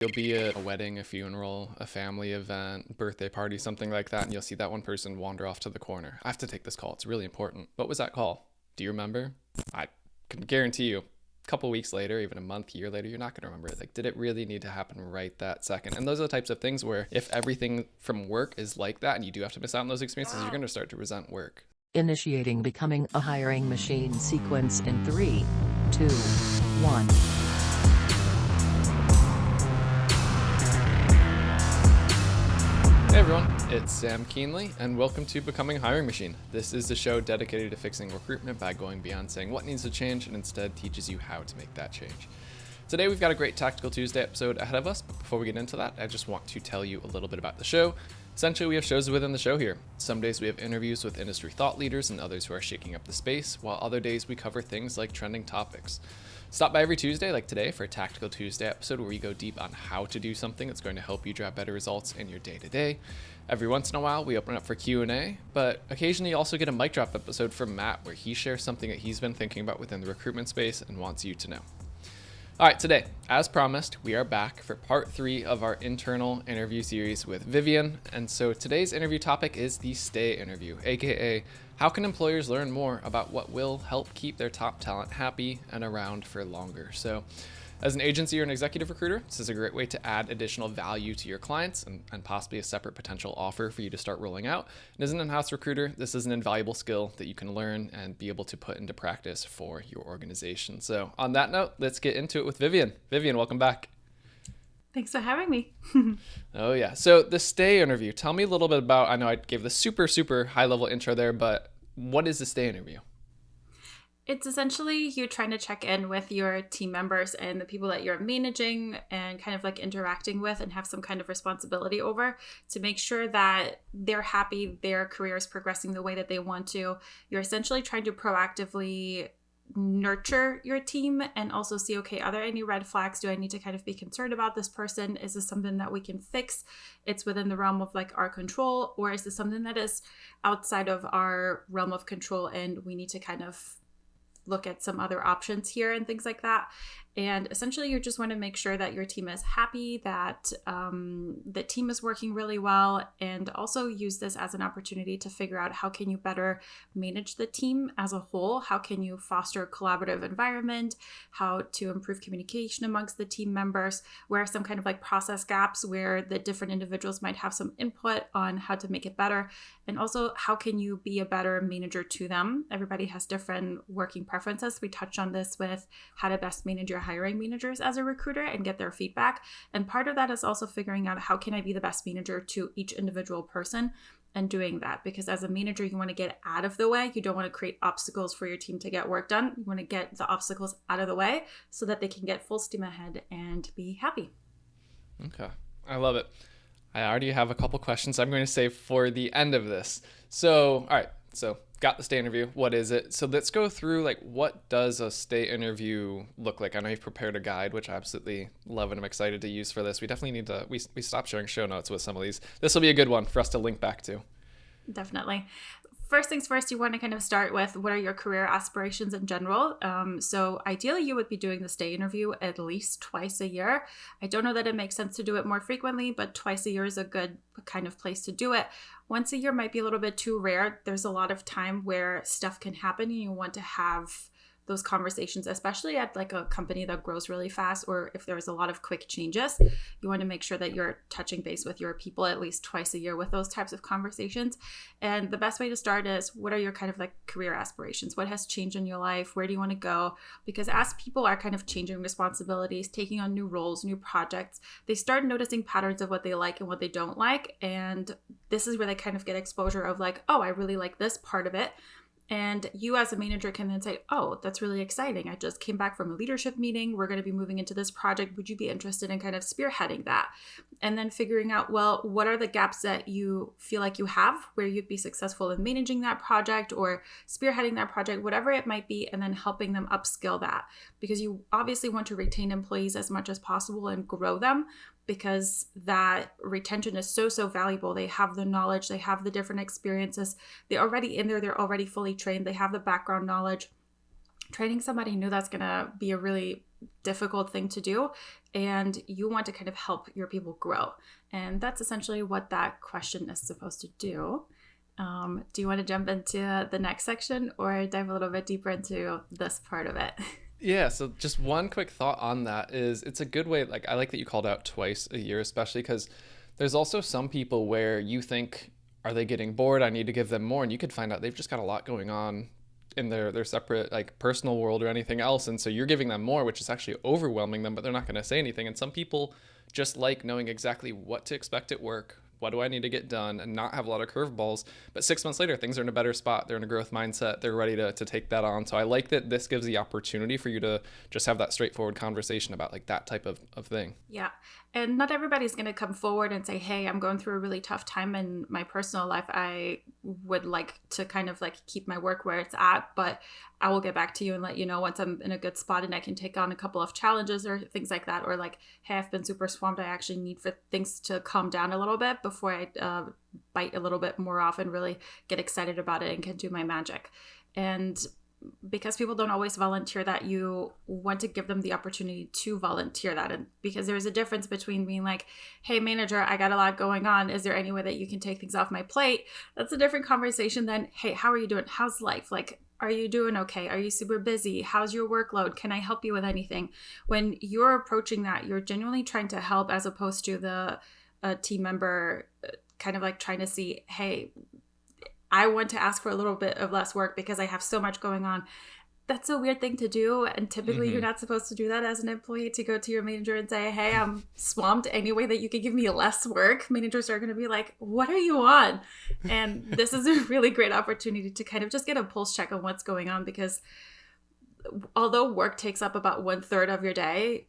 You'll be at a wedding, a funeral, a family event, birthday party, something like that, and you'll see that one person wander off to the corner. I have to take this call. It's really important. What was that call? Do you remember? I can guarantee you, a couple weeks later, even a month, year later, you're not going to remember it. Like, did it really need to happen right that second? And those are the types of things where if everything from work is like that and you do have to miss out on those experiences, you're going to start to resent work. Initiating becoming a hiring machine sequence in 3, 2, 1. Hey everyone, it's Sam Keenly, and welcome to Becoming a Hiring Machine. This is the show dedicated to fixing recruitment by going beyond saying what needs to change and instead teaches you how to make that change. Today we've got a great Tactical Tuesday episode ahead of us, but before we get into that, I just want to tell you a little bit about the show. Essentially, we have shows within the show here. Some days we have interviews with industry thought leaders and others who are shaking up the space, while other days we cover things like trending topics. Stop by every Tuesday, like today, for a Tactical Tuesday episode where we go deep on how to do something that's going to help you drive better results in your day-to-day. Every once in a while, we open up for Q&A, but occasionally you also get a mic drop episode from Matt where he shares something that he's been thinking about within the recruitment space and wants you to know. All right, today, as promised, we are back for part 3 of our internal interview series with Vivien. And so today's interview topic is the stay interview, aka how can employers learn more about what will help keep their top talent happy and around for longer? So as an agency or an executive recruiter, this is a great way to add additional value to your clients and possibly a separate potential offer for you to start rolling out. And as an in-house recruiter, this is an invaluable skill that you can learn and be able to put into practice for your organization. So on that note, let's get into it with Vivien. Vivien, welcome back. Thanks for having me. Oh yeah. So the stay interview, tell me a little bit about, I know I gave the super high level intro there, but what is the stay interview? It's essentially you trying to check in with your team members and the people that you're managing and kind of like interacting with and have some kind of responsibility over to make sure that they're happy, their career is progressing the way that they want to. You're essentially trying to proactively nurture your team and also see, okay, are there any red flags? Do I need to kind of be concerned about this person? Is this something that we can fix? It's within the realm of like our control, or is this something that is outside of our realm of control and we need to kind of look at some other options here and things like that. And essentially, you just want to make sure that your team is happy, that the team is working really well, and also use this as an opportunity to figure out how can you better manage the team as a whole? How can you foster a collaborative environment? How to improve communication amongst the team members? Where are some kind of like process gaps where the different individuals might have some input on how to make it better? And also, how can you be a better manager to them? Everybody has different working preferences. We touched on this with how to best manage your hiring managers as a recruiter and get their feedback. And part of that is also figuring out how can I be the best manager to each individual person and doing that. Because as a manager, you want to get out of the way. You don't want to create obstacles for your team to get work done. You want to get the obstacles out of the way so that they can get full steam ahead and be happy. Okay, I love it. I already have a couple questions I'm going to save for the end of this. So, all right, so got the stay interview. What is it? So let's go through like what does a stay interview look like? I know you've prepared a guide, which I absolutely love and I'm excited to use for this. We definitely need to, we stopped showing show notes with some of these. This will be a good one for us to link back to. Definitely. First things first, you want to kind of start with what are your career aspirations in general. So ideally, you would be doing the stay interview at least twice a year. I don't know that it makes sense to do it more frequently, but twice a year is a good kind of place to do it. Once a year might be a little bit too rare. There's a lot of time where stuff can happen and you want to have those conversations, especially at like a company that grows really fast, or if there's a lot of quick changes, you want to make sure that you're touching base with your people at least twice a year with those types of conversations. And the best way to start is what are your kind of like career aspirations? What has changed in your life? Where do you want to go? Because as people are kind of changing responsibilities, taking on new roles, new projects, they start noticing patterns of what they like and what they don't like. And this is where they kind of get exposure of like, oh, I really like this part of it. And you as a manager can then say, oh, that's really exciting. I just came back from a leadership meeting. We're going to be moving into this project. Would you be interested in kind of spearheading that? And then figuring out, well, what are the gaps that you feel like you have where you'd be successful in managing that project or spearheading that project, whatever it might be, and then helping them upskill that. Because you obviously want to retain employees as much as possible and grow them, because that retention is so valuable. They have the knowledge, they have the different experiences. They're already in there, they're already fully trained, they have the background knowledge. Training somebody new, that's going to be a really difficult thing to do. and you want to kind of help your people grow. And that's essentially what that question is supposed to do. Do you want to jump into the next section or dive a little bit deeper into this part of it? Yeah, so just one quick thought on that is it's a good way, like I like that you called out twice a year, especially because there's also some people where you think, are they getting bored? I need to give them more. And you could find out they've just got a lot going on in their separate like personal world or anything else. And so you're giving them more, which is actually overwhelming them, but they're not going to say anything. And some people just like knowing exactly what to expect at work. What do I need to get done and not have a lot of curveballs? But 6 months later, things are in a better spot. They're in a growth mindset. They're ready to take that on. So I like that this gives the opportunity for you to just have that straightforward conversation about like that type of thing. Yeah. And not everybody's going to come forward and say, hey, I'm going through a really tough time in my personal life. I would like to kind of like keep my work where it's at, but I will get back to you and let you know once I'm in a good spot and I can take on a couple of challenges or things like that. Or like, hey, I've been super swamped. I actually need for things to calm down a little bit before I bite a little bit more off and really get excited about it and can do my magic. And because people don't always volunteer that, you want to give them the opportunity to volunteer that. And because there's a difference between being like, hey, manager, I got a lot going on. Is there any way that you can take things off my plate? That's a different conversation than, hey, how are you doing? How's life? Like, are you doing okay? Are you super busy? How's your workload? Can I help you with anything? When you're approaching that, you're genuinely trying to help as opposed to the team member kind of like trying to see, hey, I want to ask for a little bit of less work because I have so much going on. That's a weird thing to do. And typically you're not supposed to do that as an employee, to go to your manager and say, hey, I'm swamped. Any way that you could give me less work? Managers are going to be like, what are you on? And this is a really great opportunity to kind of just get a pulse check on what's going on, because although work takes up about 1/3 of your day,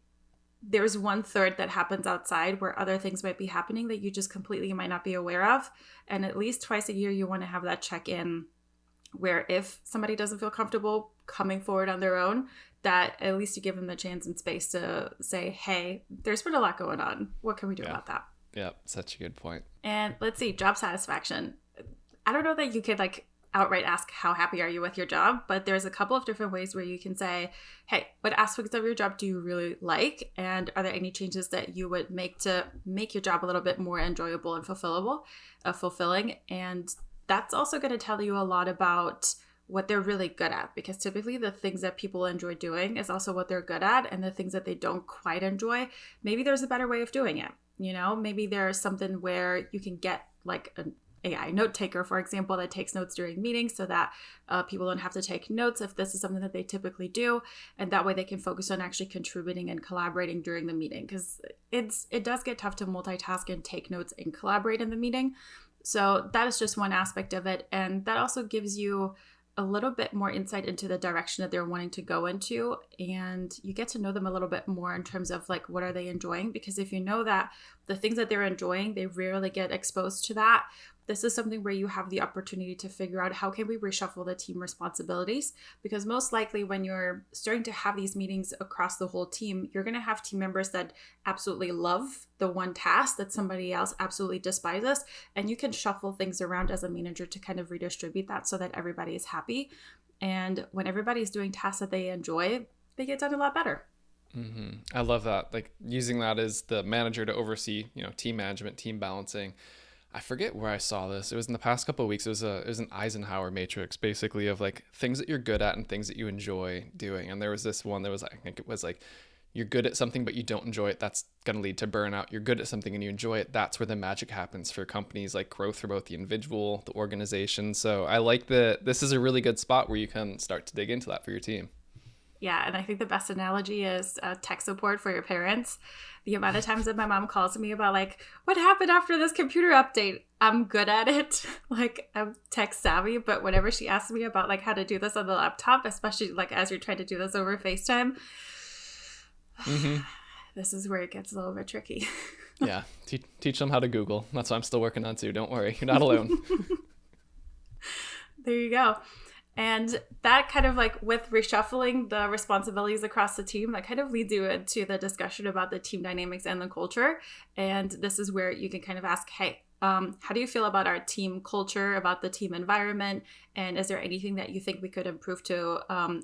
there's 1/3 that happens outside where other things might be happening that you just completely might not be aware of. And at least twice a year, you want to have that check-in where if somebody doesn't feel comfortable coming forward on their own, that at least you give them the chance and space to say, hey, there's been a lot going on. What can we do about that? Yeah, such a good point. And let's see, job satisfaction. I don't know that you could like outright ask how happy are you with your job, but there's a couple of different ways where you can say, hey, what aspects of your job do you really like, and are there any changes that you would make to make your job a little bit more enjoyable and fulfilling? And that's also going to tell you a lot about what they're really good at, because typically the things that people enjoy doing is also what they're good at, and the things that they don't quite enjoy, maybe there's a better way of doing it. You know, maybe there's something where you can get like an AI note taker, for example, that takes notes during meetings so that people don't have to take notes if this is something that they typically do. And that way they can focus on actually contributing and collaborating during the meeting, because it does get tough to multitask and take notes and collaborate in the meeting. So that is just one aspect of it. And that also gives you a little bit more insight into the direction that they're wanting to go into, and you get to know them a little bit more in terms of like, what are they enjoying? Because if you know that the things that they're enjoying, they rarely get exposed to that, this is something where you have the opportunity to figure out how can we reshuffle the team responsibilities, because most likely when you're starting to have these meetings across the whole team, you're going to have team members that absolutely love the one task that somebody else absolutely despises, and you can shuffle things around as a manager to kind of redistribute that so that everybody is happy. And when everybody's doing tasks that they enjoy, they get done a lot better. Mm-hmm. I love that. Like using that as the manager to oversee, team management, team balancing. I forget where I saw this. It was in the past couple of weeks. It was an Eisenhower matrix, basically, of like things that you're good at and things that you enjoy doing. And there was this one that was, I think it was like, you're good at something, but you don't enjoy it. That's going to lead to burnout. You're good at something and you enjoy it. That's where the magic happens for companies, like growth for both the individual, the organization. So I like that this is a really good spot where you can start to dig into that for your team. Yeah, and I think the best analogy is tech support for your parents. The amount of times that my mom calls me about like, what happened after this computer update? I'm good at it. Like, I'm tech savvy, but whenever she asks me about like how to do this on the laptop, especially like as you're trying to do this over FaceTime, this is where it gets a little bit tricky. Yeah, teach them how to Google. That's what I'm still working on too. Don't worry, you're not alone. There you go. And that kind of like with reshuffling the responsibilities across the team, that kind of leads you into the discussion about the team dynamics and the culture. And this is where you can kind of ask, hey, how do you feel about our team culture, about the team environment? And is there anything that you think we could improve to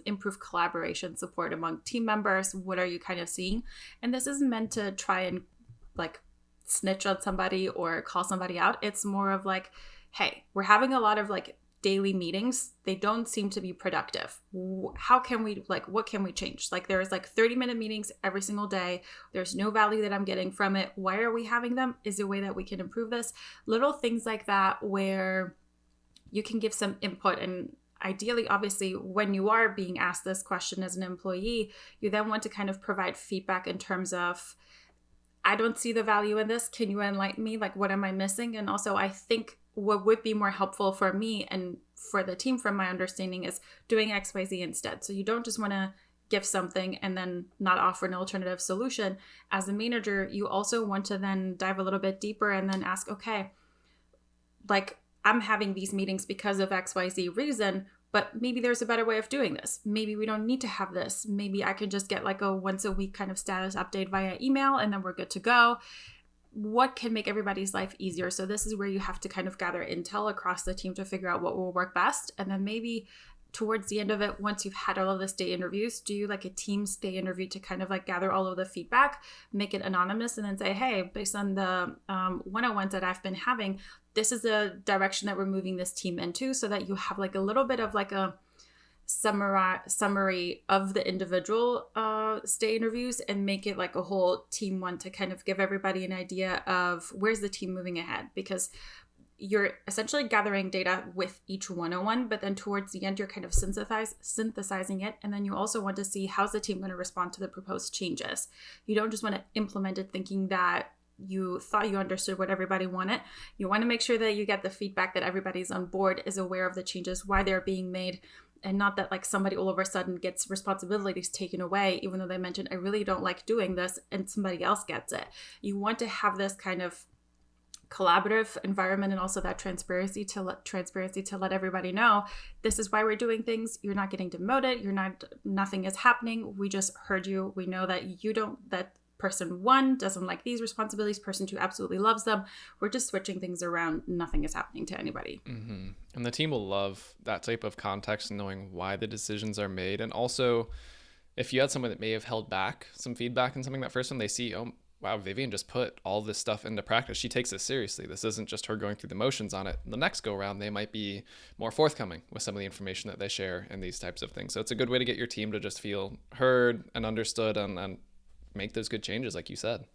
improve collaboration support among team members? What are you kind of seeing? And this isn't meant to try and like snitch on somebody or call somebody out. It's more of like, hey, we're having a lot of like daily meetings. They don't seem to be productive. How can we, like, what can we change? Like, there's like 30-minute meetings every single day. There's no value that I'm getting from it. Why are we having them? Is there a way that we can improve this? Little things like that where you can give some input. And ideally, obviously, when you are being asked this question as an employee, you then want to kind of provide feedback in terms of, I don't see the value in this. Can you enlighten me? Like, what am I missing? And also, I think what would be more helpful for me and for the team, from my understanding, is doing XYZ instead. So you don't just want to give something and then not offer an alternative solution. As a manager, you also want to then dive a little bit deeper and then ask, okay, like, I'm having these meetings because of XYZ reason, but maybe there's a better way of doing this. Maybe we don't need to have this. Maybe I can just get like a once a week kind of status update via email and then we're good to go. What can make everybody's life easier? So this is where you have to kind of gather intel across the team to figure out what will work best. And then maybe towards the end of it, once you've had all of this day interviews, do like a Teams day interview to kind of like gather all of the feedback, make it anonymous, and then say, hey, based on the one-on-ones that I've been having, this is the direction that we're moving this team into, so that you have like a little bit of like a summary of the individual stay interviews and make it like a whole team one to kind of give everybody an idea of where's the team moving ahead. Because you're essentially gathering data with each 101, but then towards the end, you're kind of synthesizing it. And then you also want to see how's the team going to respond to the proposed changes. You don't just want to implement it thinking that you thought you understood what everybody wanted. You want to make sure that you get the feedback that everybody's on board, is aware of the changes, why they're being made, and not that like somebody all of a sudden gets responsibilities taken away, even though they mentioned, I really don't like doing this, and somebody else gets it. You want to have this kind of collaborative environment and also that transparency to let everybody know this is why we're doing things. You're not getting demoted. Nothing is happening. We just heard you. We know that that person 1 doesn't like these responsibilities. Person 2 absolutely loves them. We're just switching things around. Nothing is happening to anybody. Mm-hmm. And the team will love that type of context and knowing why the decisions are made. And also, if you had someone that may have held back some feedback in something that first one, they see, oh, wow, Vivien just put all this stuff into practice. She takes it seriously. This isn't just her going through the motions on it. The next go around, they might be more forthcoming with some of the information that they share and these types of things. So it's a good way to get your team to just feel heard and understood and make those good changes, like you said.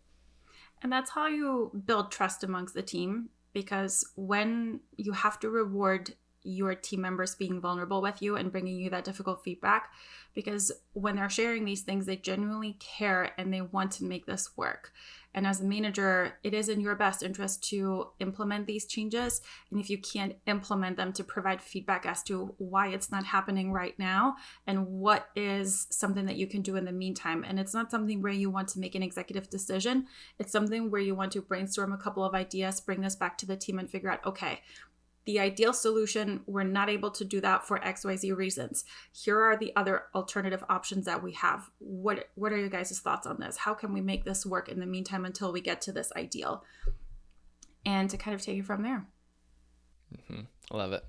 And that's how you build trust amongst the team, because when you have to reward your team members being vulnerable with you and bringing you that difficult feedback, because when they're sharing these things, they genuinely care and they want to make this work. And as a manager, it is in your best interest to implement these changes. And if you can't implement them, to provide feedback as to why it's not happening right now and what is something that you can do in the meantime. And it's not something where you want to make an executive decision. It's something where you want to brainstorm a couple of ideas, bring this back to the team and figure out, okay, the ideal solution, we're not able to do that for XYZ reasons. Here are the other alternative options that we have. What are your guys' thoughts on this? How can we make this work in the meantime until we get to this ideal? And to kind of take it from there. Mm-hmm. I love it.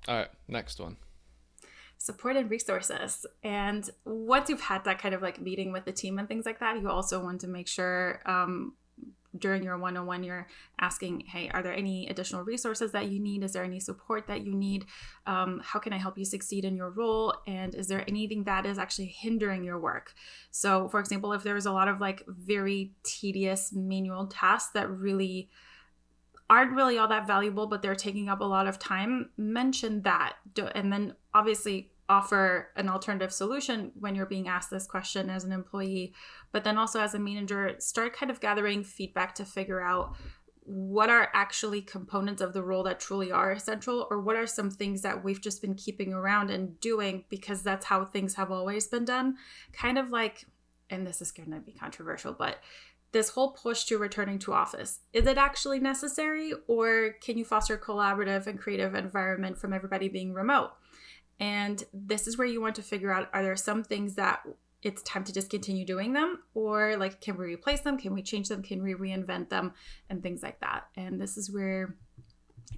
All right, next one. Support and resources. And once you've had that kind of like meeting with the team and things like that, you also want to make sure during your one-on-one, you're asking, hey, are there any additional resources that you need? Is there any support that you need? How can I help you succeed in your role? And is there anything that is actually hindering your work? So for example, if there's a lot of like very tedious manual tasks that really aren't really all that valuable, but they're taking up a lot of time, mention that. And then obviously offer an alternative solution when you're being asked this question as an employee. But then also as a manager, start kind of gathering feedback to figure out what are actually components of the role that truly are essential, or what are some things that we've just been keeping around and doing because that's how things have always been done. Kind of like, and this is going to be controversial, but this whole push to returning to office, is it actually necessary, or can you foster a collaborative and creative environment from everybody being remote? And this is where you want to figure out, are there some things that it's time to just continue doing them, or like, can we replace them? Can we change them? Can we reinvent them? And things like that. And this is where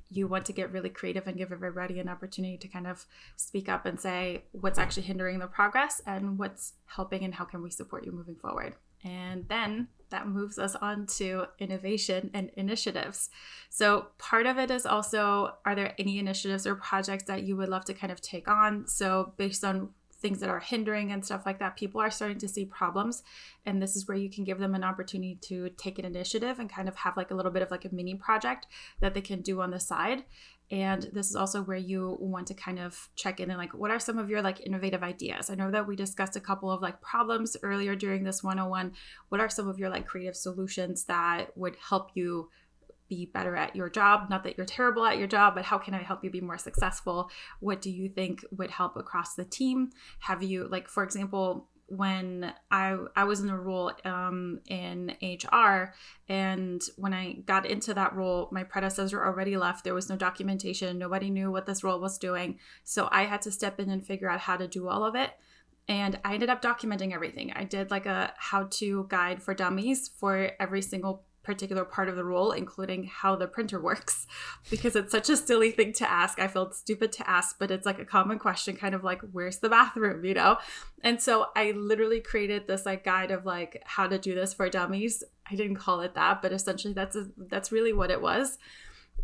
you want to get really creative and give everybody an opportunity to kind of speak up and say what's actually hindering the progress and what's helping and how can we support you moving forward. And then that moves us on to innovation and initiatives. So part of it is also, are there any initiatives or projects that you would love to kind of take on? So based on things that are hindering and stuff like that, people are starting to see problems. And this is where you can give them an opportunity to take an initiative and kind of have like a little bit of like a mini project that they can do on the side. And this is also where you want to kind of check in and like, what are some of your like innovative ideas? I know that we discussed a couple of like problems earlier during this 101. What are some of your like creative solutions that would help you be better at your job? Not that you're terrible at your job, but how can I help you be more successful? What do you think would help across the team? Have you, like, for example, when I was in a role in HR, and when I got into that role, my predecessor already left. There was no documentation. Nobody knew what this role was doing. So I had to step in and figure out how to do all of it. And I ended up documenting everything. I did like a how-to guide for dummies for every single particular part of the role, including how the printer works, because it's such a silly thing to ask. I felt stupid to ask, but it's like a common question, kind of like, where's the bathroom, you know? And so I literally created this like guide of like how to do this for dummies. I didn't call it that, but essentially that's really what it was.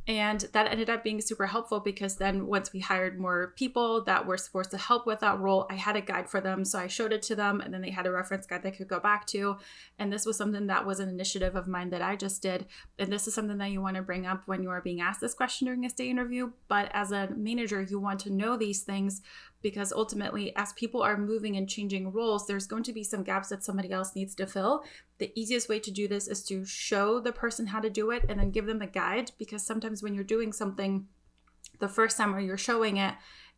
And that ended up being super helpful, because then once we hired more people that were supposed to help with that role, I had a guide for them. So I showed it to them, and then they had a reference guide they could go back to. And this was something that was an initiative of mine that I just did. And this is something that you want to bring up when you are being asked this question during a stay interview. But as a manager, you want to know these things, because ultimately, as people are moving and changing roles, there's going to be some gaps that somebody else needs to fill. The easiest way to do this is to show the person how to do it and then give them a guide, because sometimes when you're doing something the first time or you're showing it,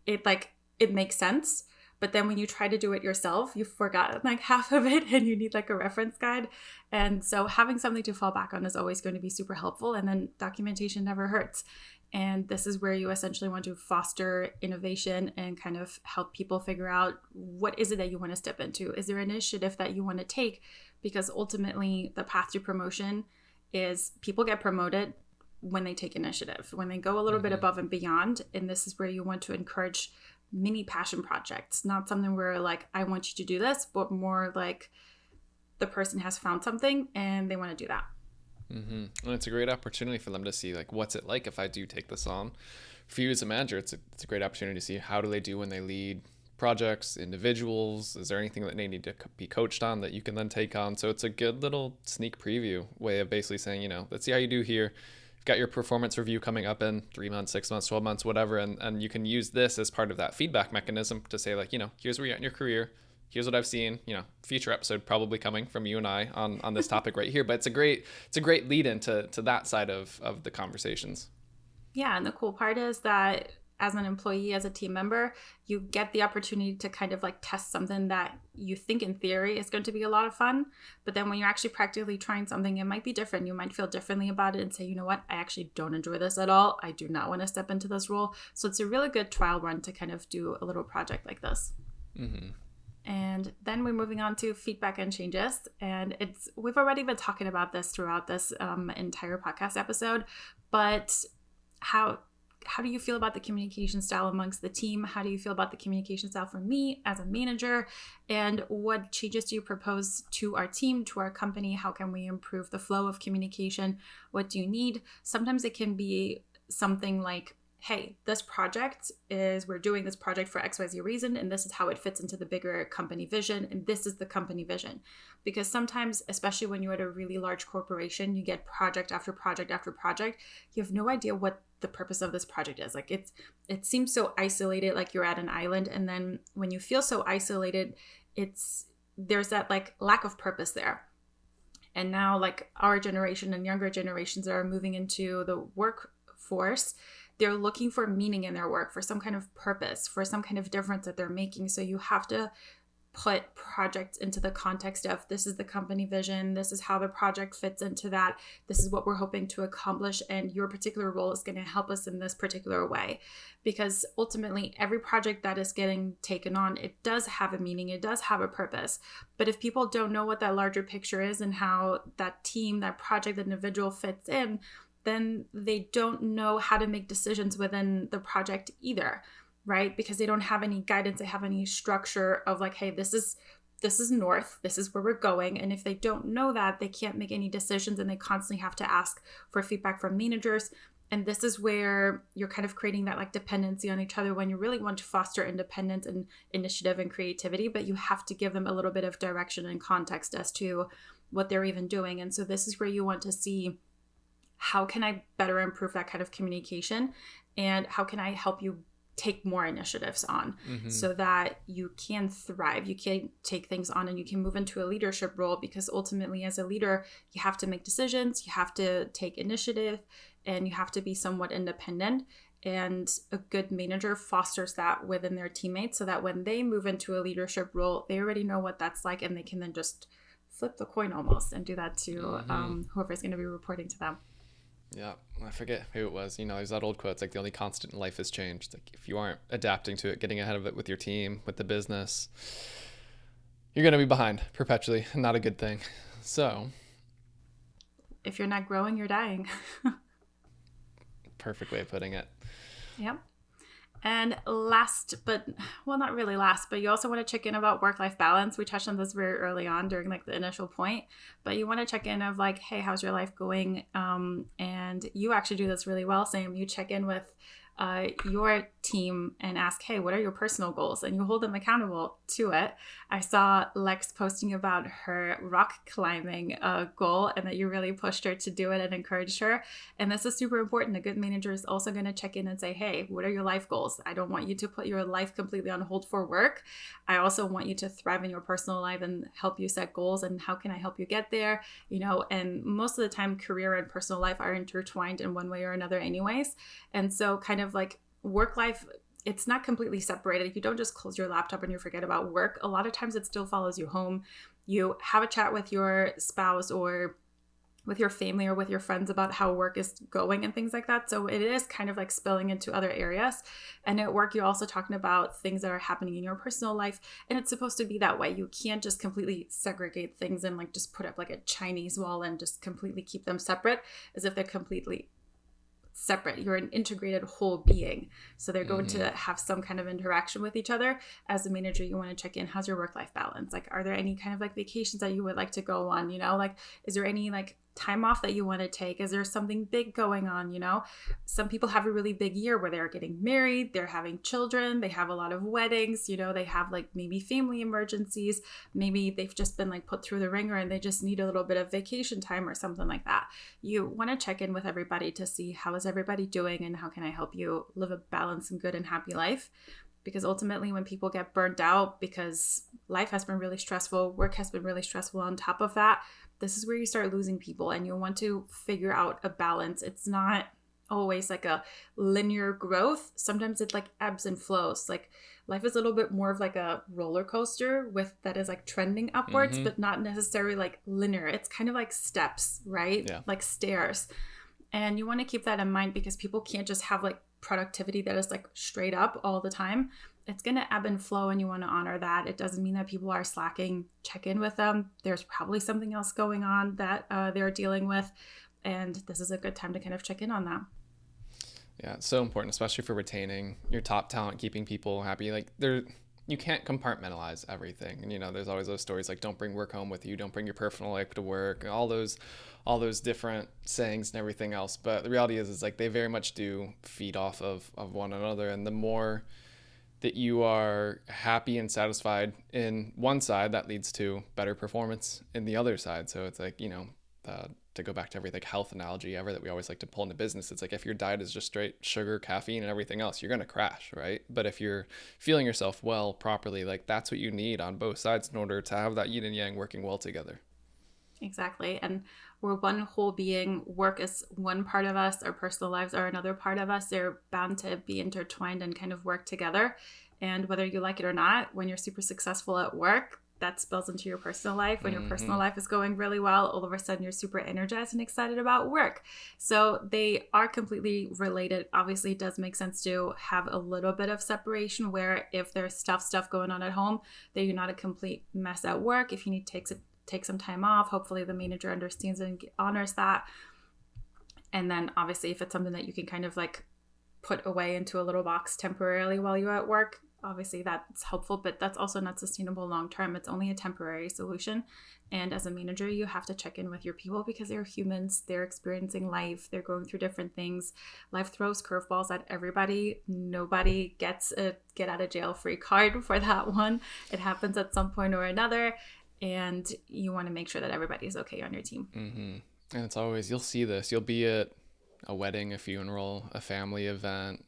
it makes sense. But then when you try to do it yourself, you've forgotten like half of it and you need like a reference guide. And so having something to fall back on is always going to be super helpful. And then documentation never hurts. And this is where you essentially want to foster innovation and kind of help people figure out, what is it that you want to step into? Is there an initiative that you want to take? Because ultimately the path to promotion is people get promoted when they take initiative, when they go a little bit above and beyond. And this is where you want to encourage mini passion projects, not something where like, I want you to do this, but more like the person has found something and they want to do that. And it's a great opportunity for them to see like, what's it like if I do take this on? For you as a manager, it's a great opportunity to see how do they do when they lead projects, individuals. Is there anything that they need to be coached on that you can then take on? So it's a good little sneak preview way of basically saying, you know, let's see how you do here. You've got your performance review coming up in 3 months, 6 months, 12 months, whatever. And you can use this as part of that feedback mechanism to say like, you know, here's where you're at in your career. Here's what I've seen, you know, future episode probably coming from you and I on this topic right here. But it's a great lead into that side of the conversations. Yeah. And the cool part is that as an employee, as a team member, you get the opportunity to kind of like test something that you think in theory is going to be a lot of fun. But then when you're actually practically trying something, it might be different. You might feel differently about it and say, you know what, I actually don't enjoy this at all. I do not want to step into this role. So it's a really good trial run to kind of do a little project like this. And then we're moving on to feedback and changes. And we've already been talking about this throughout this entire podcast episode, but how do you feel about the communication style amongst the team? How do you feel about the communication style for me as a manager? And what changes do you propose to our team, to our company? How can we improve the flow of communication? What do you need? Sometimes it can be something like, hey, we're doing this project for XYZ reason, and this is how it fits into the bigger company vision, and this is the company vision. Because sometimes, especially when you're at a really large corporation, you get project after project after project, you have no idea what the purpose of this project is. Like it seems so isolated, like you're at an island, and then when you feel so isolated, there's that like lack of purpose there. And now like our generation and younger generations that are moving into the workforce, they're looking for meaning in their work, for some kind of purpose, for some kind of difference that they're making. So you have to put projects into the context of this is the company vision, this is how the project fits into that, this is what we're hoping to accomplish, and your particular role is going to help us in this particular way. Because ultimately, every project that is getting taken on, it does have a meaning, it does have a purpose. But if people don't know what that larger picture is and how that team, that project, that individual fits in, then they don't know how to make decisions within the project either. Right? Because they don't have any guidance, they have any structure of like, hey, this is north, this is where we're going. And if they don't know that, they can't make any decisions, and they constantly have to ask for feedback from managers. And this is where you're kind of creating that like dependency on each other when you really want to foster independence and initiative and creativity, but you have to give them a little bit of direction and context as to what they're even doing. And so this is where you want to see, how can I better improve that kind of communication, and how can I help you take more initiatives on so that you can thrive, you can take things on, and you can move into a leadership role. Because ultimately, as a leader, you have to make decisions, you have to take initiative, and you have to be somewhat independent. And a good manager fosters that within their teammates so that when they move into a leadership role, they already know what that's like, and they can then just flip the coin almost and do that to whoever's going to be reporting to them. Yeah, I forget who it was. There's that old quote, it's like the only constant in life is change. Like if you aren't adapting to it, getting ahead of it with your team, with the business, you're going to be behind perpetually. Not a good thing. So if you're not growing, you're dying. Perfect way of putting it. Yep. And last, but well, not really last, but you also want to check in about work-life balance. We touched on this very early on during like the initial point, but you want to check in of like, hey, how's your life going? And you actually do this really well, Sam. You check in with your team and ask, hey, what are your personal goals? And you hold them accountable to it. I saw Lex posting about her rock climbing goal, and that you really pushed her to do it and encouraged her. And this is super important. A good manager is also going to check in and say, hey, what are your life goals? I don't want you to put your life completely on hold for work. I also want you to thrive in your personal life and help you set goals. And how can I help you get there? And most of the time, career and personal life are intertwined in one way or another anyways. And so kind of like work life, it's not completely separated. You don't just close your laptop and you forget about work. A lot of times it still follows you home. You have a chat with your spouse or with your family or with your friends about how work is going and things like that. So it is kind of like spilling into other areas. And at work, you're also talking about things that are happening in your personal life. And it's supposed to be that way. You can't just completely segregate things and like just put up like a Chinese wall and just completely keep them separate as if they're completely separate. You're an integrated whole being. So they're going to have some kind of interaction with each other. As a manager, you want to check in, how's your work-life balance? Like, are there any kind of like vacations that you would like to go on? Like, is there any like time off that you want to take? Is there something big going on? Some people have a really big year where they're getting married, they're having children, they have a lot of weddings, they have like maybe family emergencies, maybe they've just been like put through the ringer and they just need a little bit of vacation time or something like that. You want to check in with everybody to see how is everybody doing and how can I help you live a balanced and good and happy life. Because ultimately when people get burnt out because life has been really stressful, work has been really stressful on top of that, this is where you start losing people, and you want to figure out a balance. It's not always like a linear growth. Sometimes it like ebbs and flows. Like life is a little bit more of like a roller coaster that is like trending upwards, but not necessarily like linear. It's kind of like steps, right? Yeah. Like stairs. And you want to keep that in mind because people can't just have like productivity that is like straight up all the time. It's going to ebb and flow, and you want to honor that. It doesn't mean that people are slacking. Check in with them. There's probably something else going on that they're dealing with, and this is a good time to kind of check in on that. Yeah, it's so important, especially for retaining your top talent, keeping people happy. Like you can't compartmentalize everything. And there's always those stories like don't bring work home with you, don't bring your personal life to work, all those different sayings and everything else. But the reality is like they very much do feed off of one another. And the more that you are happy and satisfied in one side, that leads to better performance in the other side. So it's like, to go back to every like health analogy ever that we always like to pull into business, it's like if your diet is just straight sugar, caffeine, and everything else, you're going to crash, right? But if you're feeling yourself well properly, like that's what you need on both sides in order to have that yin and yang working well together. Exactly. And we're one whole being. Work is one part of us. Our personal lives are another part of us. They're bound to be intertwined and kind of work together. And whether you like it or not, when you're super successful at work, that spills into your personal life. When your personal life is going really well, all of a sudden you're super energized and excited about work. So they are completely related. Obviously, it does make sense to have a little bit of separation, where if there's stuff going on at home, that you're not a complete mess at work. If you need to take some time off, hopefully the manager understands and honors that. And then obviously if it's something that you can kind of like put away into a little box temporarily while you're at work, obviously that's helpful, but that's also not sustainable long term. It's only a temporary solution. And as a manager, you have to check in with your people because they're humans. They're experiencing life. They're going through different things. Life throws curveballs at everybody. Nobody gets a get out of jail free card for that one. It happens at some point or another. And you want to make sure that everybody's okay on your team. And it's always, you'll see this. You'll be at a wedding, a funeral, a family event,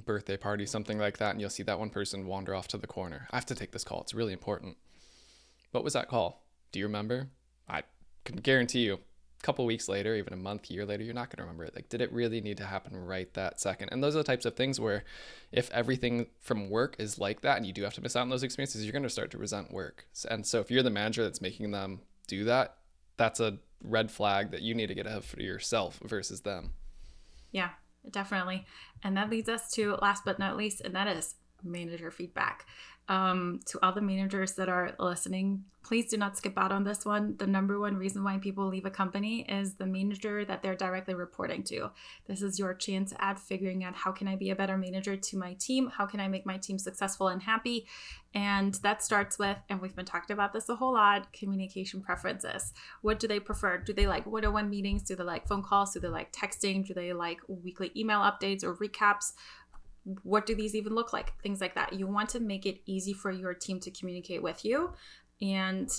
birthday party, something like that, and you'll see that one person wander off to the corner. I have to take this call. It's really important. What was that call? Do you remember? I can guarantee you a couple weeks later, even a month, year later, you're not going to remember it. Like, did it really need to happen right that second? And those are the types of things where if everything from work is like that and you do have to miss out on those experiences, you're going to start to resent work. And so if you're the manager that's making them do that, that's a red flag that you need to get ahead for yourself versus them. Yeah, definitely. And that leads us to last but not least, and that is manager feedback. To all the managers that are listening, please do not skip out on this one. The number one reason why people leave a company is the manager that they're directly reporting to. This is your chance at figuring out, how can I be a better manager to my team? How can I make my team successful and happy? And that starts with, and we've been talking about this a whole lot, communication preferences. What do they prefer? Do they like one-on-one meetings? Do they like phone calls? Do they like texting? Do they like weekly email updates or recaps? What do these even look like? Things like that. You want to make it easy for your team to communicate with you. And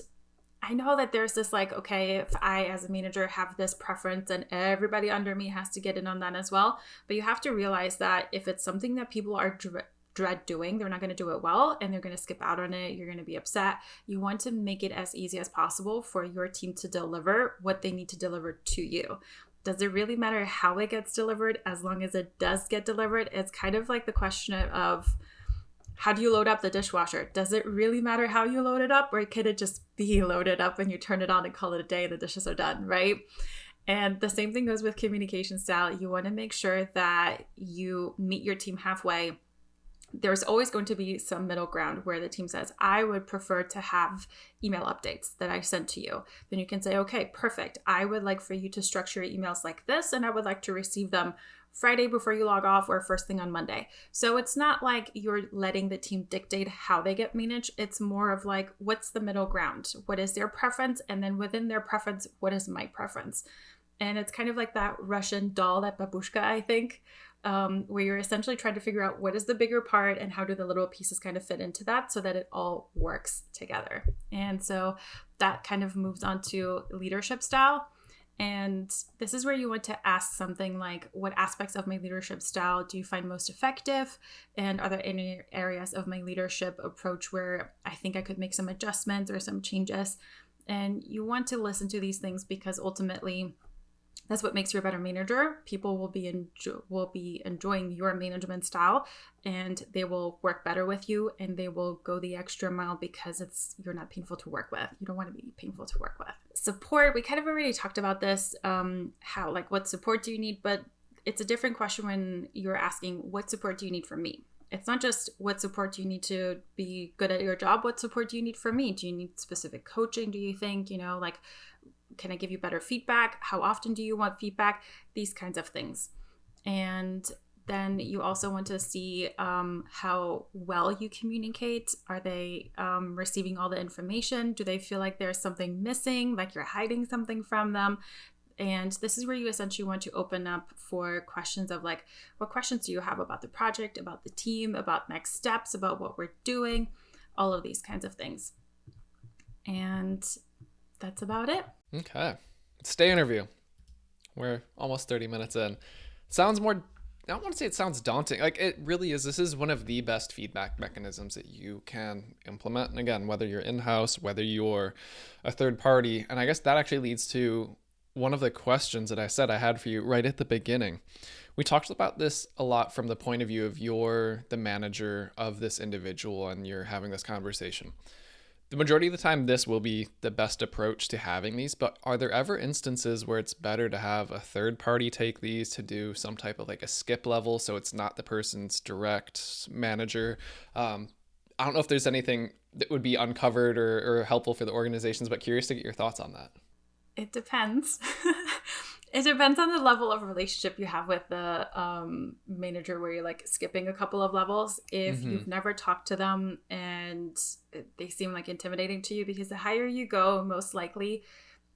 I know that there's this like, okay, if I as a manager have this preference and everybody under me has to get in on that as well. But you have to realize that if it's something that people are dread doing, they're not going to do it well and they're going to skip out on it. You're going to be upset. You want to make it as easy as possible for your team to deliver what they need to deliver to you. Does it really matter how it gets delivered as long as it does get delivered? It's kind of like the question of, how do you load up the dishwasher? Does it really matter how you load it up, or could it just be loaded up and you turn it on and call it a day and the dishes are done, right? And the same thing goes with communication style. You want to make sure that you meet your team halfway. There's always going to be some middle ground where the team says, I would prefer to have email updates that I sent to you. Then you can say, okay, perfect. I would like for you to structure your emails like this, and I would like to receive them Friday before you log off or first thing on Monday. So it's not like you're letting the team dictate how they get managed. It's more of like, what's the middle ground? What is their preference? And then within their preference, what is my preference? And it's kind of like that Russian doll, that babushka, I think, where you're essentially trying to figure out what is the bigger part and how do the little pieces kind of fit into that so that it all works together. And so that kind of moves on to leadership style. And this is where you want to ask something like, what aspects of my leadership style do you find most effective? And are there any areas of my leadership approach where I think I could make some adjustments or some changes? And you want to listen to these things because ultimately that's what makes you a better manager. People will be enjoying your management style, and they will work better with you, and they will go the extra mile because you're not painful to work with. You don't want to be painful to work with. Support, we kind of already talked about this, what support do you need? But it's a different question when you're asking, what support do you need from me? It's not just what support do you need to be good at your job? What support do you need from me? Do you need specific coaching? Do you think, can I give you better feedback? How often do you want feedback? These kinds of things. And then you also want to see how well you communicate. Are they receiving all the information? Do they feel like there's something missing, like you're hiding something from them? And this is where you essentially want to open up for questions of like, what questions do you have about the project, about the team, about next steps, about what we're doing, all of these kinds of things. And that's about it. Okay. Stay interview. We're almost 30 minutes in. Sounds more, I don't want to say it sounds daunting. Like, it really is. This is one of the best feedback mechanisms that you can implement. And again, whether you're in-house, whether you're a third party. And I guess that actually leads to one of the questions that I said I had for you right at the beginning, We talked about this a lot from the point of view of you're the manager of this individual and you're having this conversation. The majority of the time, this will be the best approach to having these, but are there ever instances where it's better to have a third party take these to do some type of like a skip level so it's not the person's direct manager? I don't know if there's anything that would be uncovered or helpful for the organizations, but curious to get your thoughts on that. It depends. It depends on the level of relationship you have with the manager where you're like skipping a couple of levels. If you've never talked to them and they seem like intimidating to you, because the higher you go, most likely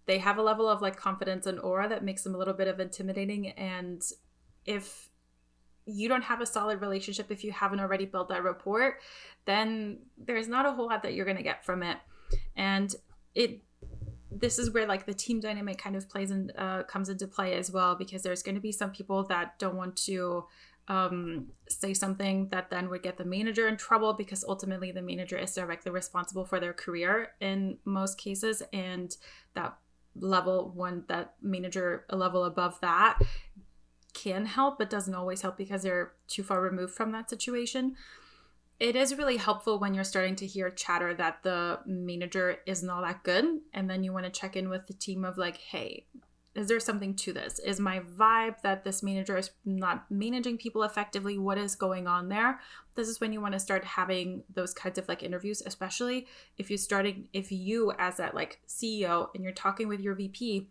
they have a level of like confidence and aura that makes them a little bit of intimidating. And if you don't have a solid relationship, if you haven't already built that rapport, then there's not a whole lot that you're going to get from it. And this is where like the team dynamic kind of plays and comes into play as well, because there's going to be some people that don't want to say something that then would get the manager in trouble, because ultimately the manager is directly responsible for their career in most cases, and that manager a level above that can help, but doesn't always help because they're too far removed from that situation. It is really helpful when you're starting to hear chatter that the manager isn't all that good, and then you want to check in with the team of like, hey, is there something to this? Is my vibe that this manager is not managing people effectively? What is going on there? This is when you want to start having those kinds of like interviews, especially if you as that like CEO and you're talking with your VP,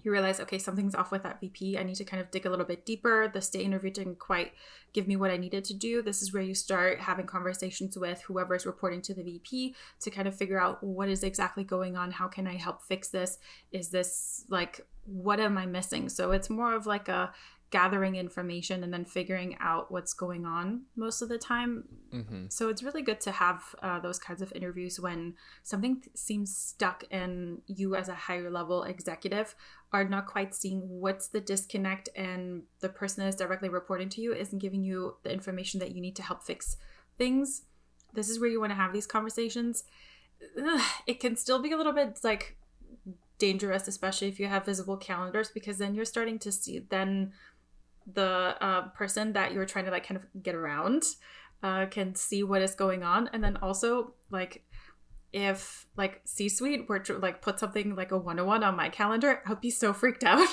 you realize, okay, something's off with that VP. I need to kind of dig a little bit deeper. The state interview didn't quite give me what I needed to do. This is where you start having conversations with whoever is reporting to the VP to kind of figure out what is exactly going on. How can I help fix this? Is this like, what am I missing? So it's more of like a gathering information and then figuring out what's going on most of the time. So it's really good to have those kinds of interviews when something seems stuck and you as a higher level executive are not quite seeing what's the disconnect, and the person that is directly reporting to you isn't giving you the information that you need to help fix things. This is where you want to have these conversations. It can still be a little bit like dangerous, especially if you have visible calendars, because then you're starting to see then the person that you're trying to like kind of get around can see what is going on. And then also like if like C-suite were to like put something like a 101 on my calendar, I'd be so freaked out.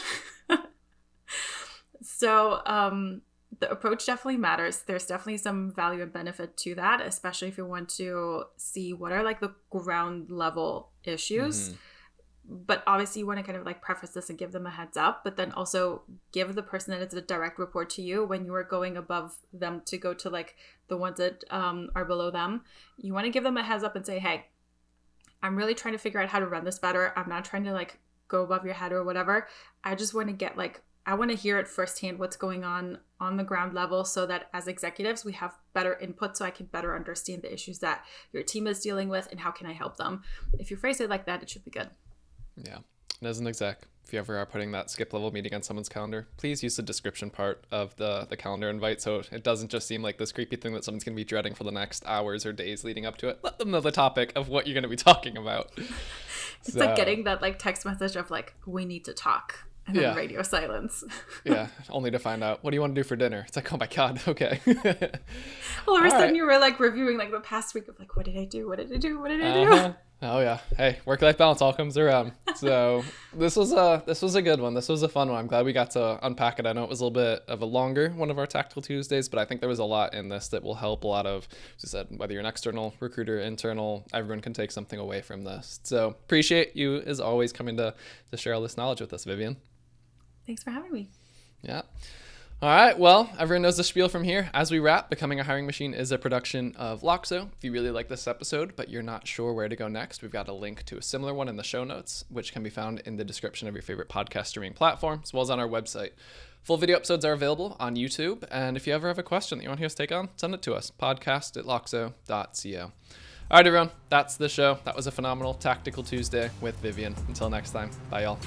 So the approach definitely matters. There's definitely some value and benefit to that, especially if you want to see what are like the ground level issues. But obviously you want to kind of like preface this and give them a heads up, but then also give the person that is a direct report to you, when you are going above them to go to like the ones that are below them, you want to give them a heads up and say, hey, I'm really trying to figure out how to run this better. I'm not trying to like go above your head or whatever. I just want to get like, I want to hear it firsthand what's going on the ground level, so that as executives we have better input, so I can better understand the issues that your team is dealing with and how can I help them. If you phrase it like that, it should be good. Yeah. And as an exec, if you ever are putting that skip level meeting on someone's calendar, please use the description part of the calendar invite, so it doesn't just seem like this creepy thing that someone's going to be dreading for the next hours or days leading up to it. Let them know the topic of what you're going to be talking about. It's like getting that like text message of like, we need to talk, and then radio silence. Yeah, only to find out, what do you want to do for dinner? It's like, oh my God, okay. All of a sudden you were like reviewing like the past week of like, what did I do? What did I do? What did I do? Oh yeah. Hey, work-life balance all comes around. So this was a good one. This was a fun one. I'm glad we got to unpack it. I know it was a little bit of a longer one of our Tactical Tuesdays, but I think there was a lot in this that will help a lot of, as you said, whether you're an external recruiter, internal, everyone can take something away from this. So appreciate you as always coming to share all this knowledge with us, Vivien. Thanks for having me. Yeah. All right, well, everyone knows the spiel from here. As we wrap, Becoming a Hiring Machine is a production of Loxo. If you really like this episode, but you're not sure where to go next, we've got a link to a similar one in the show notes, which can be found in the description of your favorite podcast streaming platform, as well as on our website. Full video episodes are available on YouTube, and if you ever have a question that you want to hear us take on, send it to us, podcast@loxo.co. All right, everyone, that's the show. That was a phenomenal Tactical Tuesday with Vivien. Until next time, bye, y'all.